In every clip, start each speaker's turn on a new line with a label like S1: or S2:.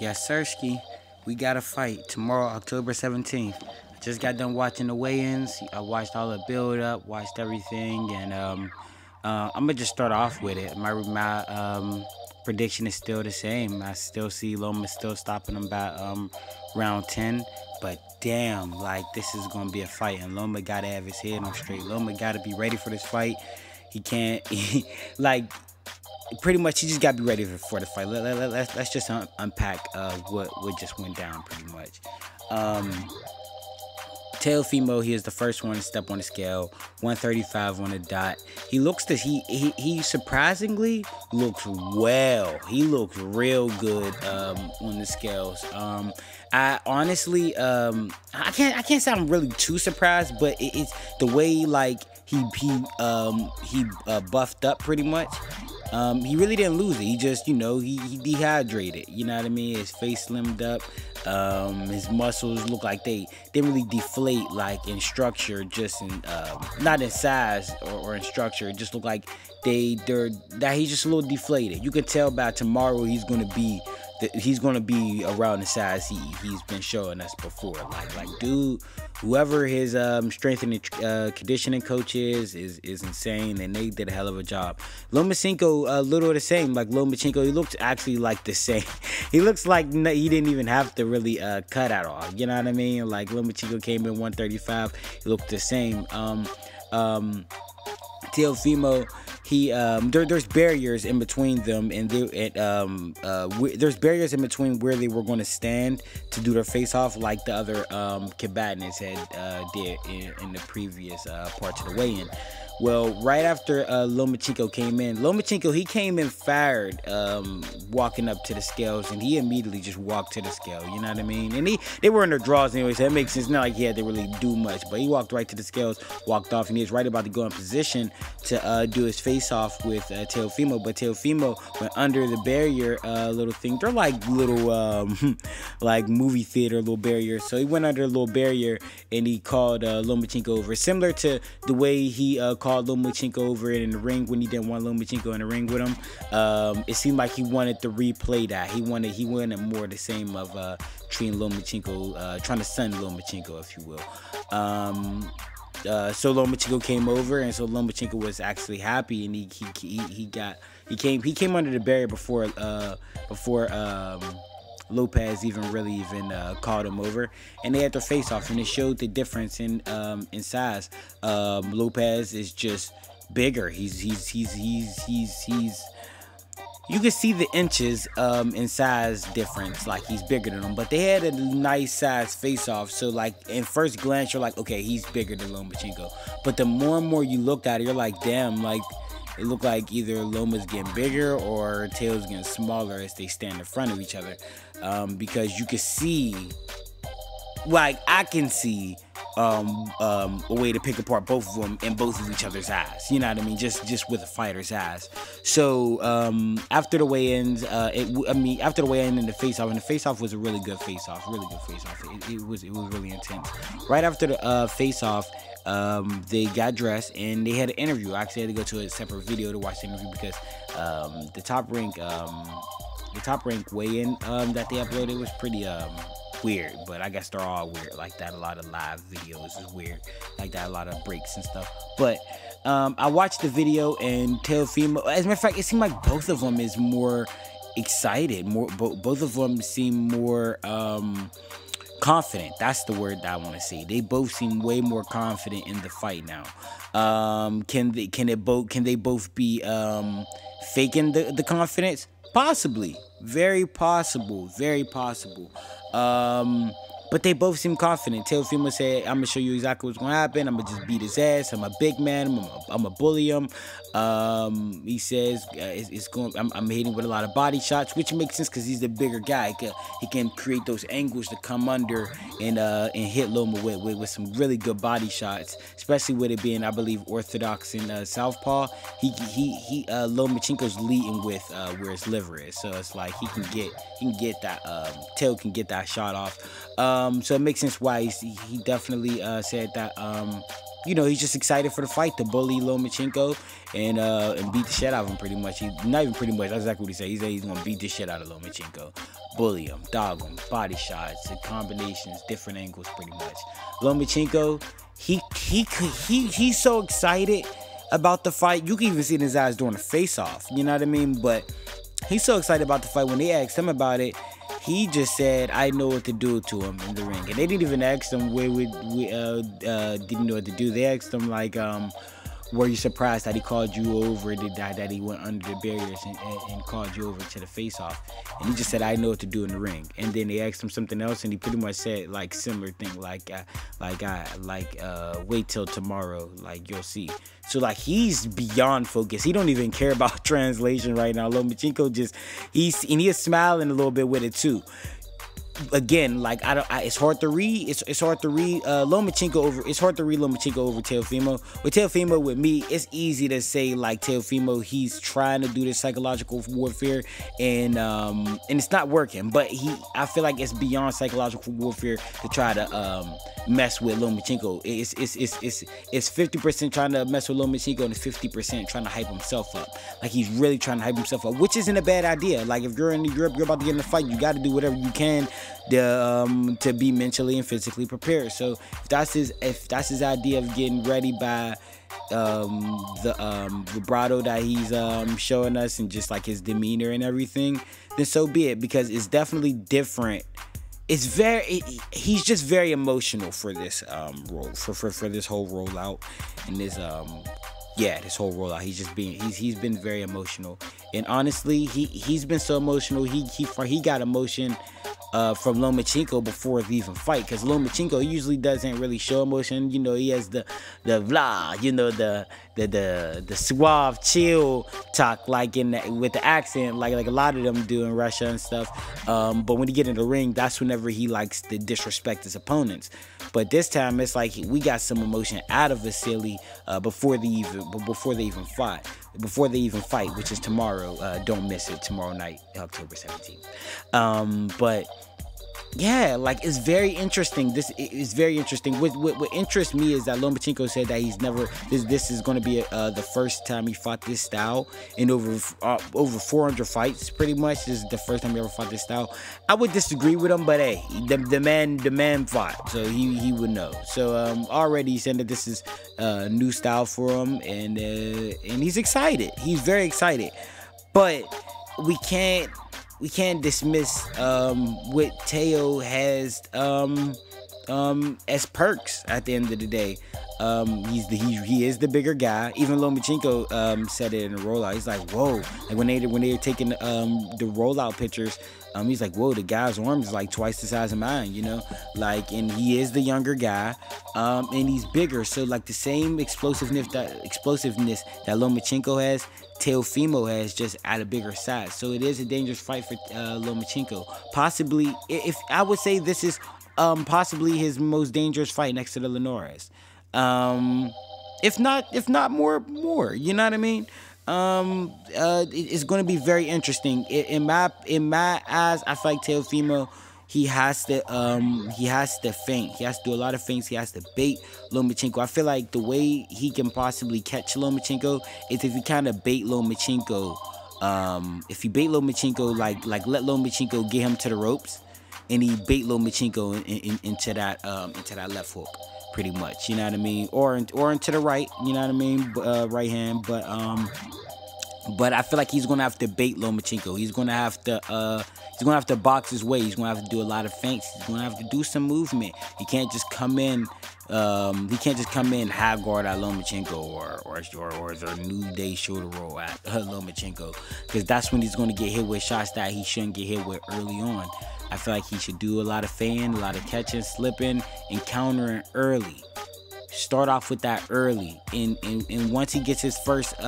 S1: Yes, Sirski, we got a fight tomorrow, October 17th. I just got done watching the weigh-ins. I watched all the build-up, watched everything, and I'm gonna just start off with it. My prediction is still the same. I still see Loma still stopping him by round 10. But damn, like, this is gonna be a fight, and Loma gotta have his head on straight. Loma gotta be ready for this fight. He can't, like, pretty much he just got to be ready for the fight. Let's just unpack what just went down pretty much. Teofimo, he is the first one to step on the scale, 135 on the dot. He looks he surprisingly looks well. He looks real good on the scales. I honestly I can't say I'm really too surprised, but it's the way like he buffed up pretty much. He really didn't lose it. He just, you know, he dehydrated. You know what I mean? His face slimmed up. His muscles look like they didn't really deflate like in structure, just in not in size or in structure. It just looked like he's just a little deflated. You can tell by tomorrow he's gonna be around the size he's been showing us before. Like dude, whoever his strength and conditioning coach is insane, and they did a hell of a job. Lomachenko, a little the same. Like Lomachenko, he looks actually like the same. He looks like he didn't even have to really cut at all. You know what I mean? Like Lomachenko came in 135. He looked the same. Teofimo, there's barriers in between them, and there's barriers in between where they were going to stand to do their face-off, like the other combatants did in the previous parts of the weigh-in. Well, right after Lomachenko came in, he came in fired, walking up to the scales, and he immediately just walked to the scale. You know what I mean? And they were in their draws anyway, so that makes sense. It's not like he had to really do much, but he walked right to the scales, walked off, and he was right about to go in position to do his face-off with Teofimo. But Teofimo went under the barrier little thing. They're like little like movie theater little barriers. So he went under a little barrier and he called Lomachenko over, similar to the way he called Lomachenko over in the ring when he didn't want Lomachenko in the ring with him. It seemed like he wanted to replay that. He wanted more the same of treating Lomachenko, trying to stun Lomachenko, if you will. So Lomachenko came over, and so Lomachenko was actually happy, and he came under the barrier before Lopez even called him over, and they had their face off, and it showed the difference in size. Lopez is just bigger. He's you can see the inches in size difference, like he's bigger than him, but they had a nice size face off. So like in first glance you're like, okay, he's bigger than Lomachenko, but the more and more you look at it, you're like, damn, like it looked like either Loma's getting bigger or Teos getting smaller as they stand in front of each other, because you can see, like I can see a way to pick apart both of them in both of each other's eyes. You know what I mean? Just with a fighter's eyes. So after the weigh-ins, after the weigh-in and the face-off, and the face-off was a really good face-off, It was really intense. Right after the face-off, they got dressed and they had an interview. I actually had to go to a separate video to watch the interview because the top rank weigh-in that they uploaded was pretty weird, but I guess they're all weird like that. A lot of live videos is weird like that, a lot of breaks and stuff. But I watched the video, and Teofimo, as a matter of fact, it seemed like both of them is more excited, both of them seem more confident. That's the word that I want to say. They both seem way more confident in the fight now. Can they both be faking the confidence? Possibly. Very possible. But they both seem confident. Teofimo said, I'm gonna show you exactly what's gonna happen. I'm gonna just beat his ass. I'm a big man. I'm gonna bully him. He says I'm hitting with a lot of body shots, which makes sense because he's the bigger guy. He can create those angles to come under and hit Loma with some really good body shots, especially with it being, I believe, orthodox in southpaw. Lomachenko's leading with where his liver is, so it's like he can get that Teo can get that shot off. So it makes sense why he definitely said that you know, he's just excited for the fight to bully Lomachenko and beat the shit out of him pretty much. He not even pretty much. That's exactly what he said. He said he's gonna beat the shit out of Lomachenko, bully him, dog him, body shots, and combinations, different angles, pretty much. Lomachenko, he's so excited about the fight. You can even see it in his eyes during the face-off. You know what I mean? But he's so excited about the fight. When they asked him about it, he just said, "I know what to do" to him in the ring. And they didn't even ask him where we didn't know what to do. They asked him like, were you surprised that he called you over, that he went under the barriers and called you over to the face-off? And he just said, "I know what to do in the ring." And then they asked him something else, and he pretty much said like similar thing, wait till tomorrow, like you'll see. So like he's beyond focused. He don't even care about translation right now. Lomachenko he's smiling a little bit with it too. Again, like it's hard to read. It's hard to read Lomachenko over. It's hard to read Lomachenko over Teofimo. With Teofimo, with me, it's easy to say like Teofimo, he's trying to do this psychological warfare, and it's not working. But I feel like it's beyond psychological warfare to try to mess with Lomachenko. It's 50% trying to mess with Lomachenko and it's 50% trying to hype himself up. Like he's really trying to hype himself up, which isn't a bad idea. Like if you're in Europe, you're about to get in a fight, you got to do whatever you can to be mentally and physically prepared. So if that's his idea of getting ready by the vibrato that he's showing us and just like his demeanor and everything, then so be it, because it's definitely different. He's just very emotional for this role, for this whole rollout and this this whole rollout. He's been very emotional, and honestly, he's been so emotional. He got emotion from Lomachenko before the even fight, because Lomachenko usually doesn't really show emotion. You know, he has the blah, you know, the suave, chill talk, like with the accent, like a lot of them do in Russia and stuff. But when he get in the ring, that's whenever he likes to disrespect his opponents. But this time, it's like we got some emotion out of Vasily before they even fight, which is tomorrow. Don't miss it, tomorrow night, October 17th. But yeah, like it's very interesting. This is very interesting. What interests me is that Lomachenko said that he's never. This is going to be the first time he fought this style in over 400 fights. Pretty much, this is the first time he ever fought this style. I would disagree with him, but hey, the man fought, so he would know. So already he said that this is a new style for him, and he's excited. He's very excited, but we can't dismiss what Teo has as perks at the end of the day. He is the bigger guy. Even Lomachenko said it in the rollout. He's like, whoa, like when they're taking the rollout pictures, he's like, whoa, the guy's arm is like twice the size of mine, you know, like, and he is the younger guy, and he's bigger. So like the same explosiveness that Lomachenko has, Teofimo has, just at a bigger size. So it is a dangerous fight for Lomachenko. Possibly, if I would say this is possibly his most dangerous fight next to the Linares. If not more, you know what I mean? It's going to be very interesting. In my eyes, I feel like Teofimo, he has to feint. He has to do a lot of feints. He has to bait Lomachenko. I feel like the way he can possibly catch Lomachenko is if he kind of bait Lomachenko. If he bait Lomachenko, like let Lomachenko get him to the ropes, and he bait Lomachenko into that left hook, pretty much, you know what I mean, or into the right, you know what I mean, right hand. But I feel like he's gonna have to bait Lomachenko. He's gonna have to box his way. He's gonna have to do a lot of feints. He's gonna have to do some movement. He can't just come in. High guard at Lomachenko or the New Day shoulder roll at Lomachenko, because that's when he's gonna get hit with shots that he shouldn't get hit with early on. I feel like he should do a lot of feinting, a lot of catching, slipping, and countering early. Start off with that early, and once he gets his first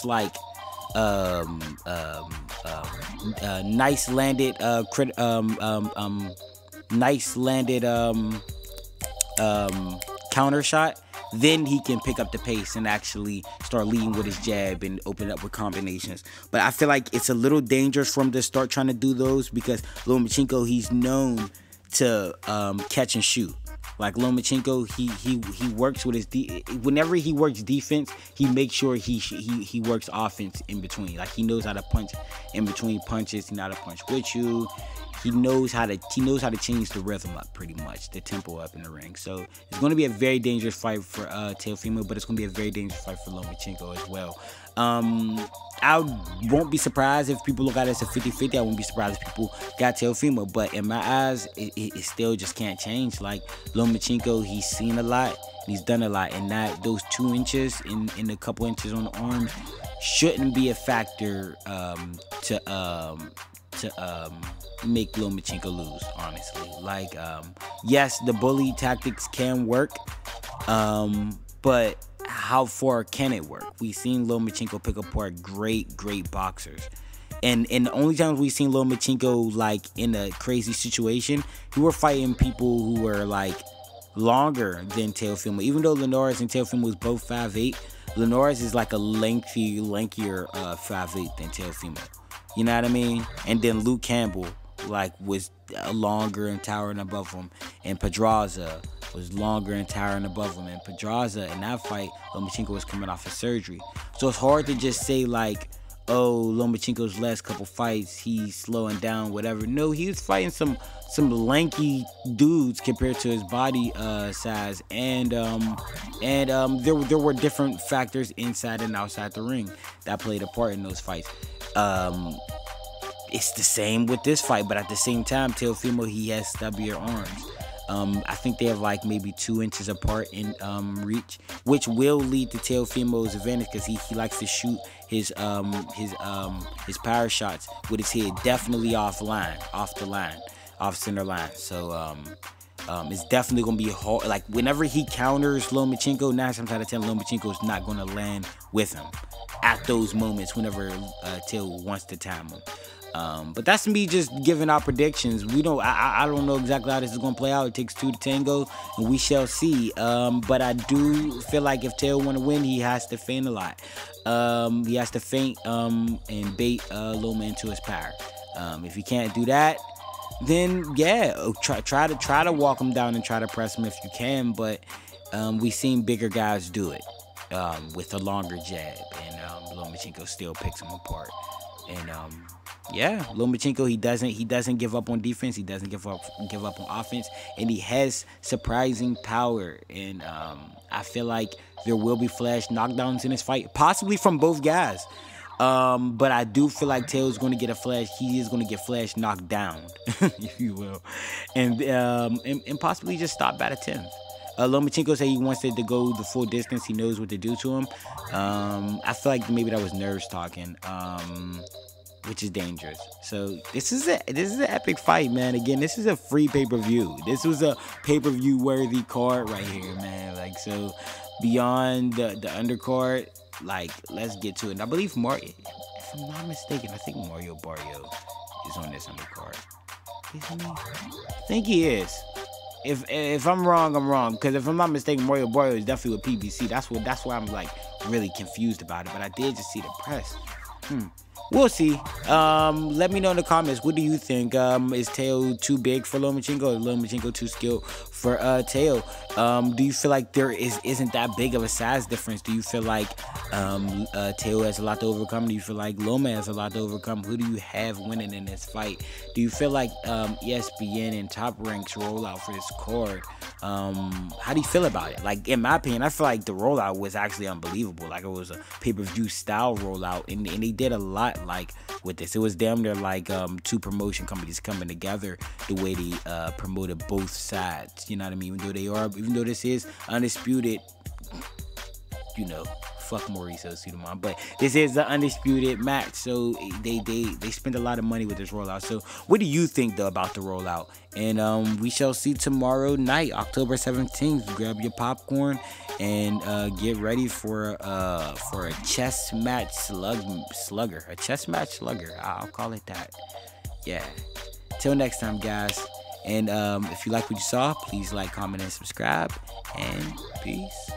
S1: like nice landed counter shot, then he can pick up the pace and actually start leading with his jab and open up with combinations. But I feel like it's a little dangerous for him to start trying to do those, because Lomachenko, he's known to catch and shoot. Like Lomachenko, he works with his whenever he works defense, he makes sure he works offense in between. Like he knows how to punch in between punches. He knows how to punch with you. He knows how to change the rhythm up, pretty much the tempo up in the ring. So it's going to be a very dangerous fight for Teofimo, but it's going to be a very dangerous fight for Lomachenko as well. I won't be surprised if people look at it as a 50-50. I won't be surprised if people got Teofimo, but in my eyes, it still just can't change. Like Lomachenko, he's seen a lot, he's done a lot, and that those 2 inches in a couple inches on the arms shouldn't be a factor to make Lomachenko lose, honestly. Like, yes, the bully tactics can work, but how far can it work? We've seen Lomachenko pick apart great boxers. And the only times we've seen Lomachenko, like, in a crazy situation, he were fighting people who were, like, longer than Teofimo. Even though Linares and Teofimo was both 5'8", Linares is, like, a lankier 5'8" than Teofimo. You know what I mean? And then Luke Campbell, like, was longer and towering above him. And Pedraza was longer and towering above him. And Pedraza, in that fight, Lomachenko was coming off of surgery. So it's hard to just say, like, oh, Lomachenko's last couple fights, he's slowing down, whatever. No, he was fighting some lanky dudes compared to his body size. And there were different factors inside and outside the ring that played a part in those fights. It's the same with this fight, but at the same time, Teofimo, he has stubbier arms. I think they have like maybe 2 inches apart in reach, which will lead to Teofimo's advantage because he likes to shoot his power shots with his head definitely off center line. So it's definitely gonna be hard. Like whenever he counters Lomachenko, 9 times out of 10, Lomachenko is not gonna land with him at those moments whenever Teo wants to time him. But that's me just giving out predictions. I don't know exactly how this is gonna play out. It takes 2 to tango, and we shall see. But I do feel like if Teo want to win, he has to feint a lot. He has to feint and bait Loma into his power. If he can't do that, then yeah, try to walk him down and try to press him if you can. But we've seen bigger guys do it with a longer jab, and Lomachenko still picks him apart. And yeah, Lomachenko, he doesn't give up on defense. He doesn't give up on offense, and he has surprising power. And I feel like there will be flash knockdowns in this fight, possibly from both guys. But I do feel like Teos is going to get a flash. He is going to get flash knocked down, if you will, and possibly just stop at a 10th. Lomachenko said he wants it to go the full distance. He knows what to do to him. I feel like maybe that was nerves talking, which is dangerous. So this is an epic fight, man. Again, this is a free pay-per-view. This was a pay-per-view worthy card right here, man. Like, so beyond the undercard, like, let's get to it. And I believe Mario, if I'm not mistaken, I think Mario Barrio is on this undercard. Isn't he? I think he is. If I'm wrong, I'm wrong. Because if I'm not mistaken, Mario Barrio is definitely with PBC. That's why I'm like really confused about it. But I did just see the press. We'll see. Let me know in the comments. What do you think? Is Teo too big for Lomachenko, or Lomachenko too skilled for Teo? Do you feel like there isn't that big of a size difference? Do you feel like Teo has a lot to overcome? Do you feel like Loma has a lot to overcome? Who do you have winning in this fight? Do you feel like ESPN and Top Ranks rollout for this card? How do you feel about it? Like, in my opinion, I feel like the rollout was actually unbelievable. Like, it was a pay-per-view style rollout, and they did a lot like with this. It was damn near like 2 promotion companies coming together the way they promoted both sides. You know what I mean? Even though this is undisputed, you know, fuck Mauricio Sudamon, but this is the undisputed match, so they spent a lot of money with this rollout. So what do you think though about the rollout? And we shall see tomorrow night, October 17th. Grab your popcorn and get ready for a chess match slugger. A chess match slugger, I'll call it that. Yeah, till next time, guys. And if you like what you saw, please like, comment, and subscribe, and peace.